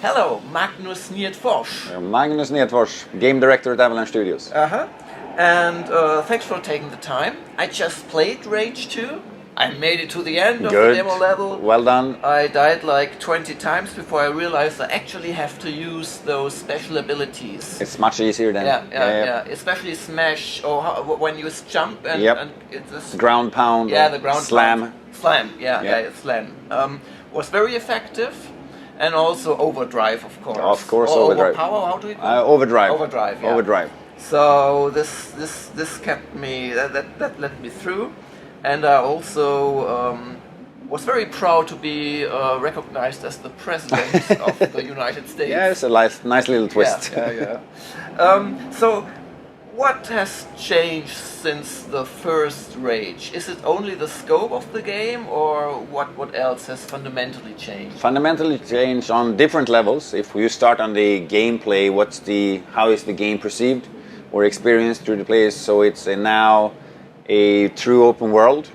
Hello, Magnus Nedfors. Magnus Nedfors, game director at Avalanche Studios. And thanks for taking the time. I just played Rage 2. I made it to the end of Good. the demo level. Well done. I died like 20 times before I realized I actually have to use those special abilities. It's much easier than... Yeah. Especially smash or when you jump and, yep. and it's ground pound. Yeah, the ground slam. Pound. Slam. Yeah, slam. Was very effective. And also overdrive, of course. Of course, or overdrive. Overpower, how do you call it? Overdrive. Overdrive, yeah. Overdrive. So this kept me, that led me through. And I also was very proud to be recognized as the president of the United States. Yeah, it's a nice little twist. Yeah. So what has changed since the first Rage? Is it only the scope of the game, or what else has fundamentally changed? Fundamentally changed on different levels. If you start on the gameplay, how is the game perceived or experienced through the players? So it's now a true open world.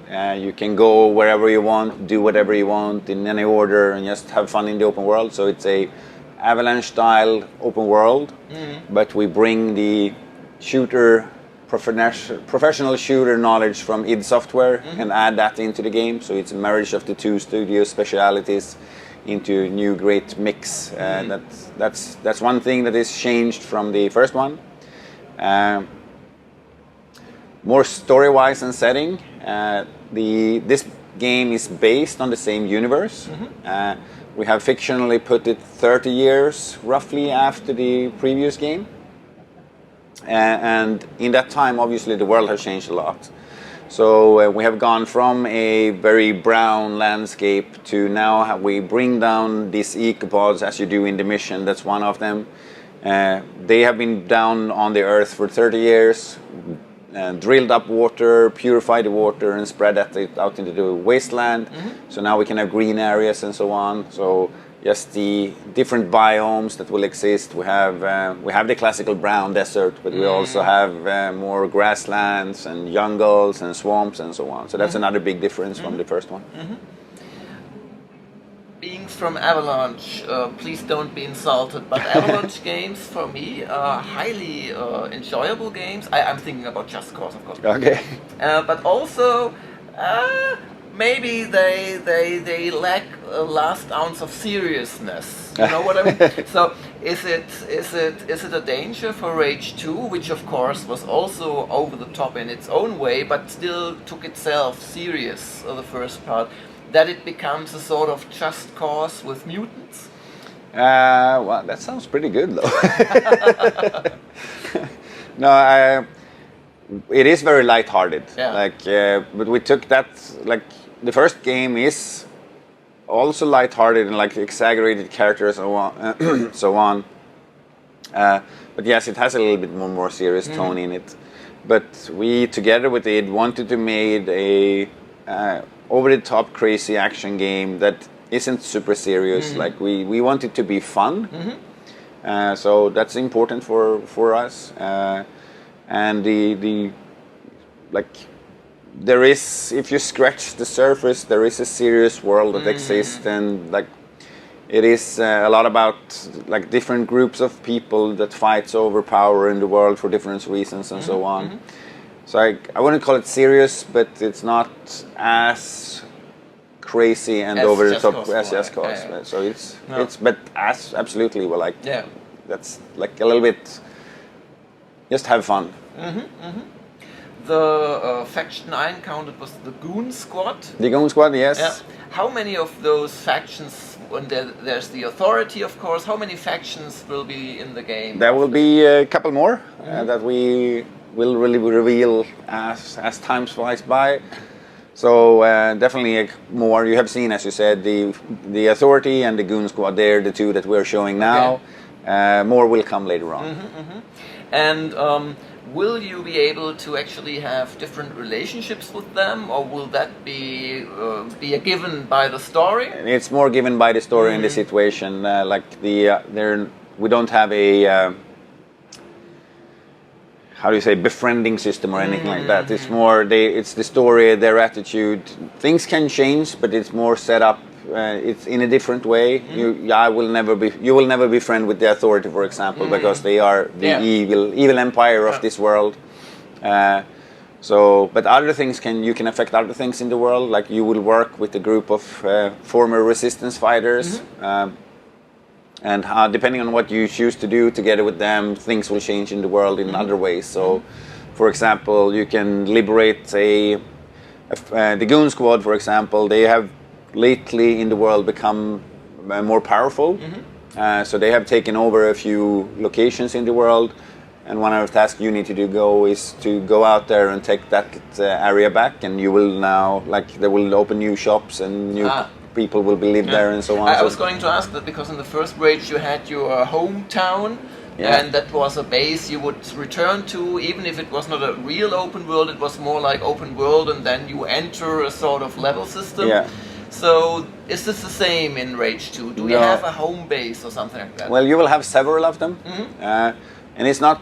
You can go wherever you want, do whatever you want in any order, and just have fun in the open world. So it's a Avalanche style open world, but we bring the professional shooter knowledge from id Software and add that into the game. So it's a marriage of the two studio specialities into a new great mix. That's one thing that is changed from the first one. More story-wise and setting, this game is based on the same universe. We have fictionally put it 30 years roughly after the previous game. And in that time, obviously, the world has changed a lot. So we have gone from a very brown landscape to now we bring down these ecopods, as you do in the mission. That's one of them. They have been down on the earth for 30 years, drilled up water, purified the water, and spread that out into the wasteland. So now we can have green areas and so on. So just the different biomes that will exist. We have the classical brown desert, but we also have more grasslands and jungles and swamps and so on. So that's another big difference from the first one. Being from Avalanche, please don't be insulted, but Avalanche games for me are highly enjoyable games. I'm thinking about Just Cause, of course. Okay. But also, maybe they lack a last ounce of seriousness. You know what I mean? So is it a danger for Rage 2, which of course was also over the top in its own way, but still took itself serious, the first part, that it becomes a sort of Just Cause with mutants? Well, that sounds pretty good, though. No, it is very lighthearted. Yeah. But we took that, the first game is also lighthearted and exaggerated characters and so on. But yes, it has a little bit more serious tone in it. But we, together with it, wanted to make a over-the-top crazy action game that isn't super serious. We want it to be fun. So that's important for us. And there is, if you scratch the surface, there is a serious world that exists, and it is a lot about different groups of people that fights over power in the world for different reasons and so on. So I wouldn't call it serious, but it's not as crazy and over the top as Just Cause. Yeah. So it's but as absolutely that's a little bit just have fun. The faction I encountered was the Goon Squad. The Goon Squad, yes. Yeah. How many of those factions, when there's the Authority, of course, how many factions will be in the game? There will be a couple more that we will really reveal as time flies by. So definitely more. You have seen, as you said, the Authority and the Goon Squad. They're the two that we're showing now. More will come later on. And will you be able to actually have different relationships with them, or will that be a given by the story? It's more given by the story and the situation. We don't have a how do you say, befriending system or anything like that. It's more it's the story, their attitude. Things can change, but it's more set up it's in a different way. You will never be friend with the authority, for example, because they are the evil empire of this world. But other things you can affect other things in the world. Like you will work with a group of former resistance fighters, and depending on what you choose to do together with them, things will change in the world in other ways. So, for example, you can liberate the Goon Squad, for example. They have lately in the world become more powerful. So they have taken over a few locations in the world. And one of the tasks you need to is to go out there and take that area back, and you will now, they will open new shops and new people will live there and so on. I was going to ask that because in the first Rage you had your hometown, and that was a base you would return to, even if it was not a real open world, it was more like open world, and then you enter a sort of level system. So is this the same in Rage 2? Do you have a home base or something like that? Well, you will have several of them. And it's not,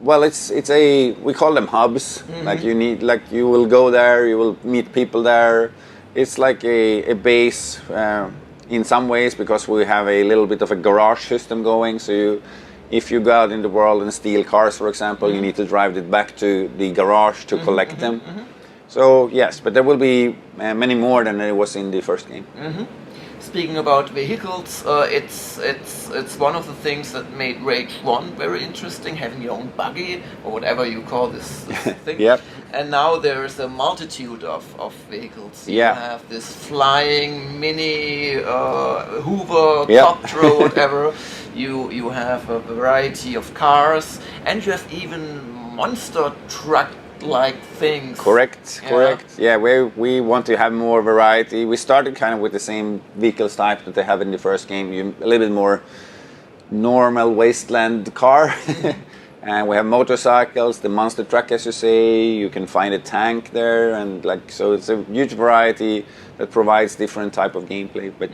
we call them hubs. You will go there, you will meet people there. It's like a base in some ways, because we have a little bit of a garage system going. So if you go out in the world and steal cars, for example, you need to drive it back to the garage to collect them. So yes, but there will be many more than there was in the first game. Speaking about vehicles, it's one of the things that made Rage 1 very interesting, having your own buggy, or whatever you call this thing. And now there's a multitude of vehicles. You have this flying mini Hoover, copter, or whatever. You have a variety of cars, and you have even monster truck-like things. Correct. Yeah, we want to have more variety. We started kind of with the same vehicles type that they have in the first game, a little bit more normal wasteland car. And we have motorcycles, the monster truck, as you say. You can find a tank there, and so it's a huge variety that provides different type of gameplay. But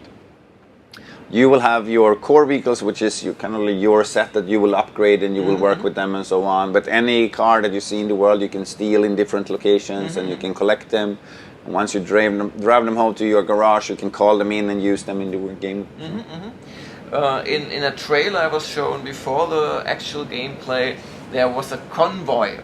you will have your core vehicles, which is your set that you will upgrade and you will work with them and so on. But any car that you see in the world, you can steal in different locations and you can collect them. And once you drive them home to your garage, you can call them in and use them in the game. In a trailer I was shown before the actual gameplay, there was a convoy.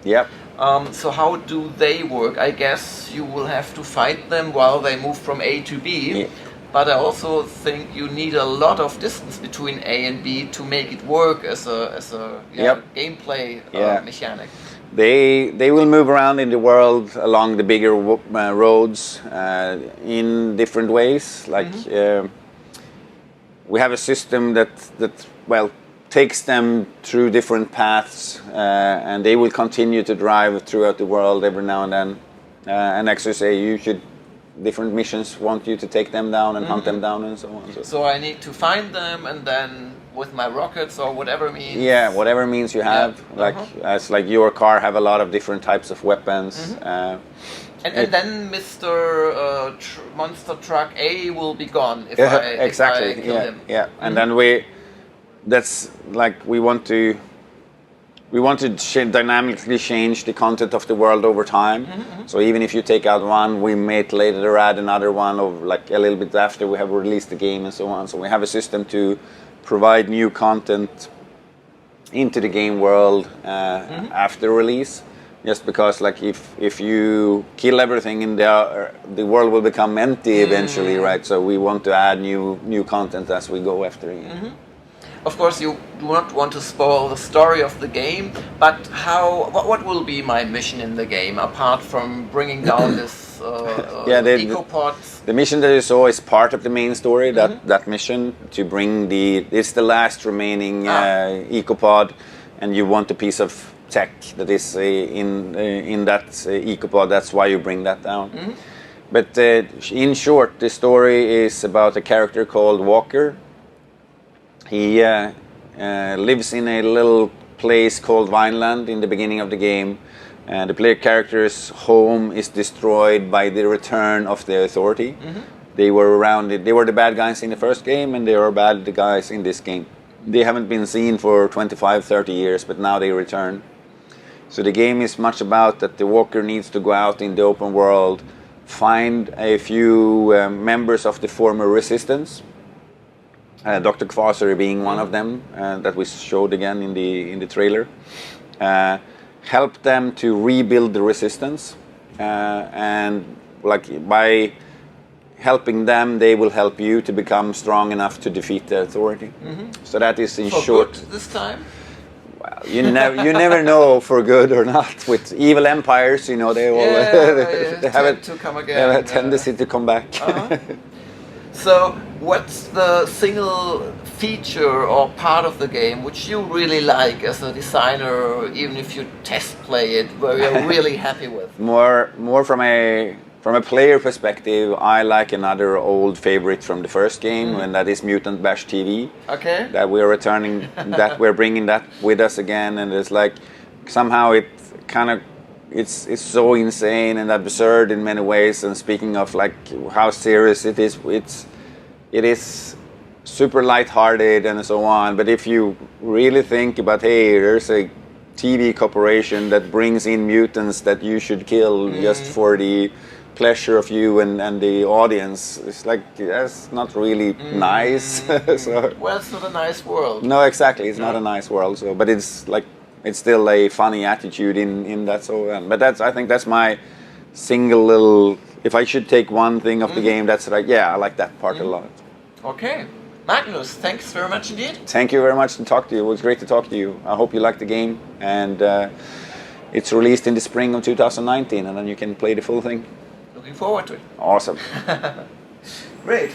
So how do they work? I guess you will have to fight them while they move from A to B. But I also think you need a lot of distance between A and B to make it work as a gameplay mechanic. They will move around in the world along the bigger roads in different ways. We have a system that takes them through different paths, and they will continue to drive throughout the world every now and then. And actually say different missions want you to take them down and hunt them down and so on. So I need to find them, and then with my rockets or whatever means. Yeah, whatever means you have. As your car have a lot of different types of weapons. And then Mr. Monster Truck A will be gone if I kill him. And then we want to dynamically change the content of the world over time. So even if you take out one, we may later add another one, or a little bit after we have released the game and so on. So we have a system to provide new content into the game world after release. Just because if you kill everything in there, the world will become empty eventually, right? So we want to add new content as we go after it. Of course, you do not want to spoil the story of the game, but what will be my mission in the game, apart from bringing down this ecopods? The mission that you saw is part of the main story, that mission, to bring it's the last remaining ecopod, and you want a piece of tech that is in that ecopod, that's why you bring that down. But in short, the story is about a character called Walker. He lives in a little place called Vineland in the beginning of the game. The player character's home is destroyed by the return of the authority. They were the bad guys in the first game, and they are bad guys in this game. They haven't been seen for 25-30 years, but now they return. So the game is much about that the Walker needs to go out in the open world, find a few members of the former resistance. Dr. Kvasser being one of them that we showed again in the trailer. Help them to rebuild the resistance, and like by helping them, they will help you to become strong enough to defeat the authority. So that is in short. Good this time. Well, you never know for good or not. With evil empires, you know, they all they have to come again. They have a tendency to come back. So, what's the single feature or part of the game which you really like as a designer, even if you test play it, where you're really happy with? More from a player perspective, I like another old favorite from the first game, and that is Mutant Bash TV. Okay. That we're returning, that we're bringing that with us again, and it's like somehow it kind of. It's so insane and absurd in many ways. And speaking of like how serious it is super lighthearted and so on. But if you really think about, hey, there's a TV corporation that brings in mutants that you should kill just for the pleasure of you and the audience, it's like that's not really nice. So, well, it's not a nice world. No, exactly, it's not a nice world. So, but it's like. It's still a funny attitude in that, so but I think that's my single little. If I should take one thing of the game, that's like I like that part a lot. Okay, Magnus, thanks very much indeed. Thank you very much to talk to you. It was great to talk to you. I hope you liked the game, and it's released in the spring of 2019, and then you can play the full thing. Looking forward to it. Awesome. Great.